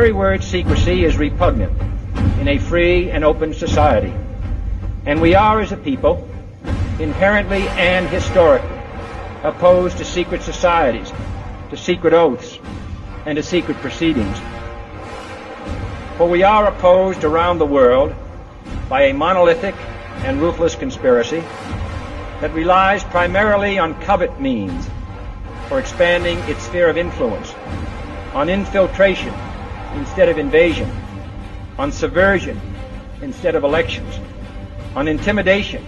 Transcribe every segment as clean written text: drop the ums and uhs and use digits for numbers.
very word secrecy is repugnant in a free and open society. And we are, as a people, inherently and historically opposed to secret societies, to secret oaths, and to secret proceedings. For we are opposed around the world by a monolithic and ruthless conspiracy that relies primarily on covert means for expanding its sphere of influence, on infiltration instead of invasion, on subversion instead of elections, on intimidation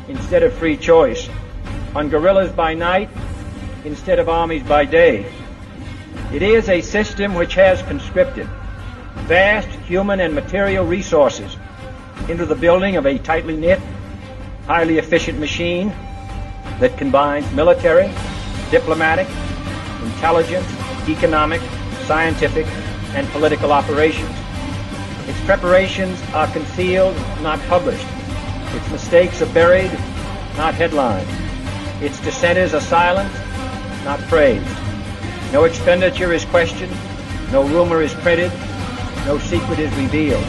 instead of free choice, on guerrillas by night instead of armies by day. It is a system which has conscripted vast human and material resources into the building of a tightly knit, highly efficient machine that combines military, diplomatic, intelligence, economic, scientific, and political operations. Its preparations are concealed, not published. Its mistakes are buried, not headlined. Its dissenters are silenced, not praised. No expenditure is questioned, no rumor is printed, no secret is revealed.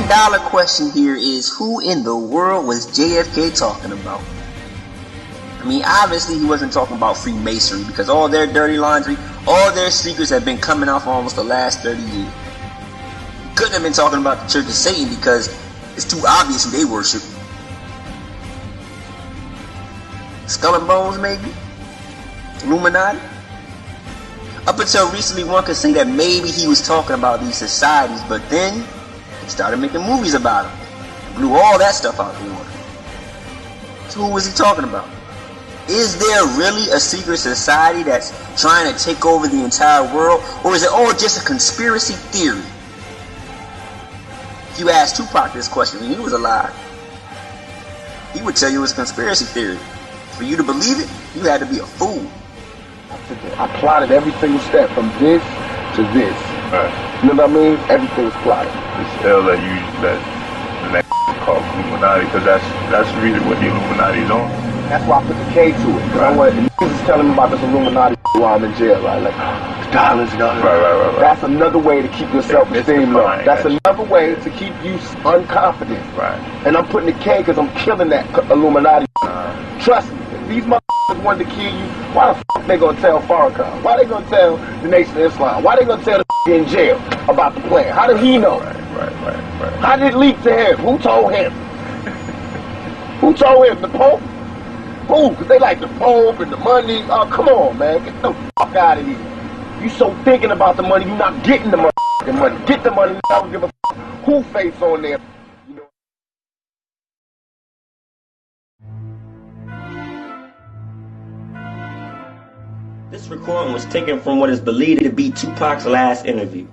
$1 question here is, who in the world was JFK talking about? I mean, obviously he wasn't talking about Freemasonry, because all their dirty laundry, all their secrets have been coming out for almost the last 30 years. He couldn't have been talking about the Church of Satan, because it's too obvious who they worship. Skull and Bones, maybe? Illuminati? Up until recently, one could say that maybe he was talking about these societies, but then started making movies about him and blew all that stuff out the water. So who was he talking about? Is there really a secret society that's trying to take over the entire world, or is it all just a conspiracy theory? If you asked Tupac this question when he was alive, he would tell you it was a conspiracy theory. For you to believe it, you had to be a fool. I plotted every single step from this to this. Right. You know what I mean? Everything was plotted. It's L that you that called Illuminati, because that's really what the Illuminati is on. That's why I put the K to it. Because I wanted the niggas telling me about this Illuminati while I'm in jail, right? Like, the dollars. Right. That's another way to keep your self-esteem low. That's another way to keep you unconfident. Right. And I'm putting the K because I'm killing that Illuminati. Trust me. If these motherfuckers wanted to kill you, why the fuck they gonna tell Farrakhan? Why they gonna tell the Nation of Islam? Why they gonna tell the in jail about the plan? How did he know? Right. How did it leak to him? Who told him? Who told him? The Pope? Who? Because they like the Pope and the money. Oh, come on, man. Get the fuck out of here. You so thinking about the money, you're not getting the motherfucking money. Get the money. I don't give a fuck who face on there. You know. This recording was taken from what is believed to be Tupac's last interview.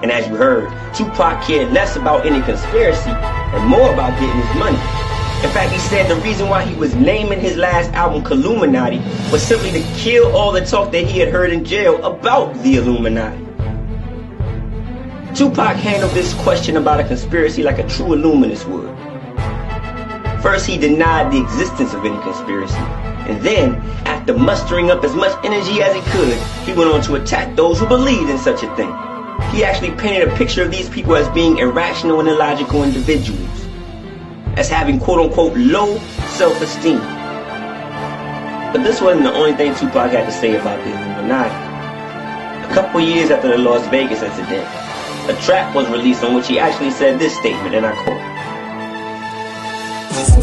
And as you heard, Tupac cared less about any conspiracy and more about getting his money. In fact, he said the reason why he was naming his last album Illuminati was simply to kill all the talk that he had heard in jail about the Illuminati. Tupac handled this question about a conspiracy like a true Illuminist would. First, he denied the existence of any conspiracy. And then, after mustering up as much energy as he could, he went on to attack those who believed in such a thing. He actually painted a picture of these people as being irrational and illogical individuals, as having quote-unquote low self-esteem. But this wasn't the only thing Tupac had to say about the Illuminati. A couple years after the Las Vegas incident, a track was released on which he actually said this statement, and I quote,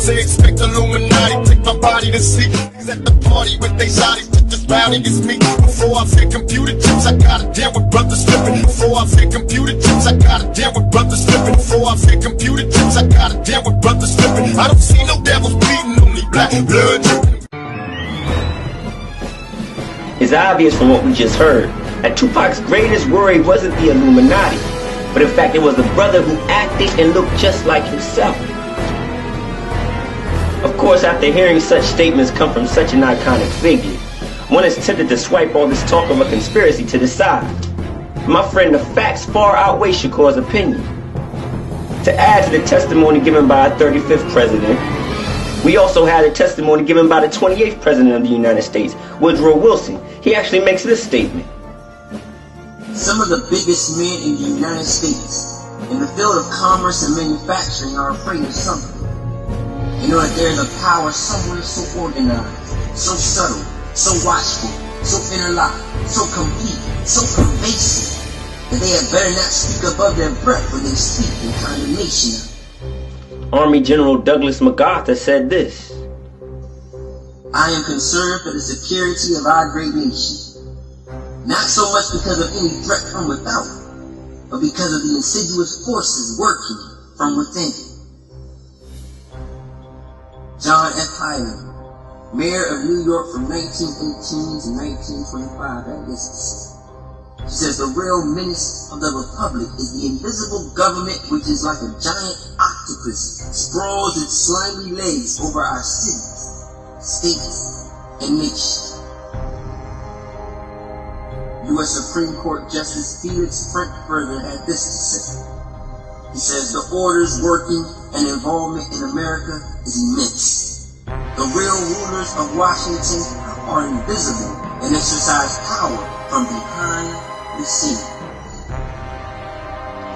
"Say expect Illuminati, take my body to sleep. He's at the party with they shotties, just rowdy as me. Before I fit computer chips, I gotta deal with brothers flipping. Before I fit computer chips, I gotta deal with brothers flipping. Before I fit computer chips, I gotta deal with brothers flipping. I don't see no devils bleeding, only black blood dripping." It's obvious from what we just heard that Tupac's greatest worry wasn't the Illuminati, but in fact it was the brother who acted and looked just like himself. course, after hearing such statements come from such an iconic figure, one is tempted to swipe all this talk of a conspiracy to the side. My friend, the facts far outweigh Shakur's opinion. To add to the testimony given by our 35th president, we also had a testimony given by the 28th president of the United States, Woodrow Wilson. He actually makes this statement. Some of the biggest men in the United States in the field of commerce and manufacturing are afraid of something. You know that there is a power somewhere so organized, so subtle, so watchful, so interlocked, so complete, so pervasive, that they had better not speak above their breath when they speak in condemnation of it. Army General Douglas MacArthur said this. I am concerned for the security of our great nation, not so much because of any threat from without, but because of the insidious forces working from within. John F. Hyland, mayor of New York from 1918 to 1925, had this to say. He says the real menace of the republic is the invisible government which is like a giant octopus sprawls its slimy legs over our cities, states, and nations. U.S. Supreme Court Justice Felix Frankfurter had this to say. He says the orders working and involvement in America is immense. The real rulers of Washington are invisible and exercise power from behind the scenes.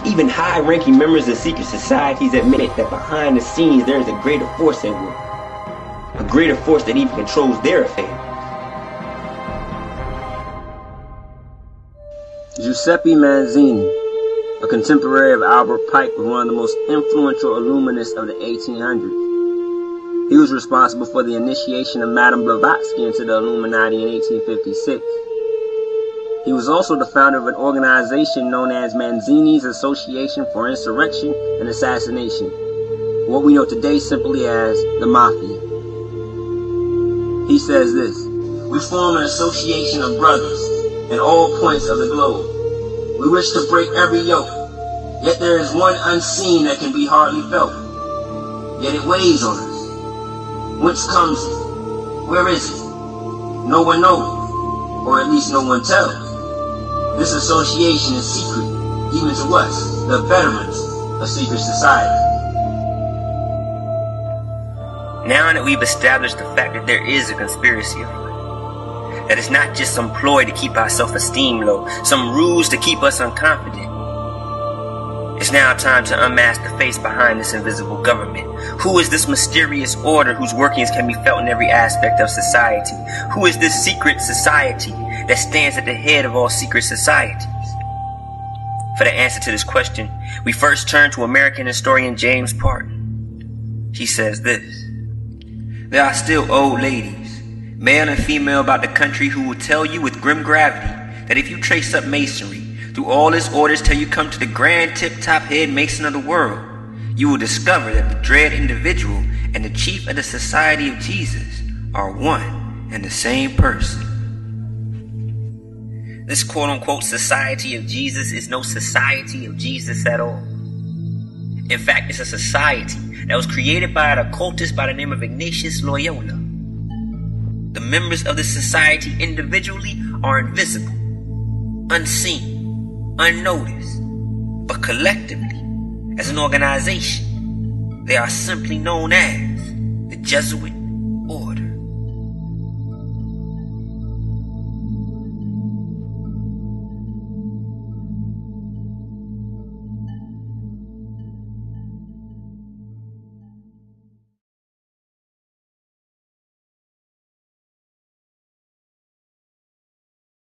Even high-ranking members of secret societies admitted that behind the scenes there is a greater force at work. A greater force that even controls their affairs. Giuseppe Mazzini, a contemporary of Albert Pike, was one of the most influential Illuminists of the 1800s. He was responsible for the initiation of Madame Blavatsky into the Illuminati in 1856. He was also the founder of an organization known as Mazzini's Association for Insurrection and Assassination, what we know today simply as the Mafia. He says this: we form an association of brothers in all points of the globe. We wish to break every yoke, yet there is one unseen that can be hardly felt. Yet it weighs on us. Whence comes it? Where is it? No one knows, or at least no one tells. This association is secret, even to us, the veterans of secret society. Now that we've established the fact that there is a conspiracy afoot, that it's not just some ploy to keep our self-esteem low, some ruse to keep us unconfident, it's now time to unmask the face behind this invisible government. Who is this mysterious order whose workings can be felt in every aspect of society? Who is this secret society that stands at the head of all secret societies? For the answer to this question, we first turn to American historian James Parton. He says this: there are still old ladies, male and female, about the country who will tell you with grim gravity that if you trace up masonry through all its orders till you come to the grand tip-top head mason of the world, you will discover that the dread individual and the chief of the Society of Jesus are one and the same person. This quote-unquote Society of Jesus is no Society of Jesus at all. In fact, it's a society that was created by an occultist by the name of Ignatius Loyola. The members of the society individually are invisible, unseen, unnoticed, but collectively, as an organization, they are simply known as the Jesuit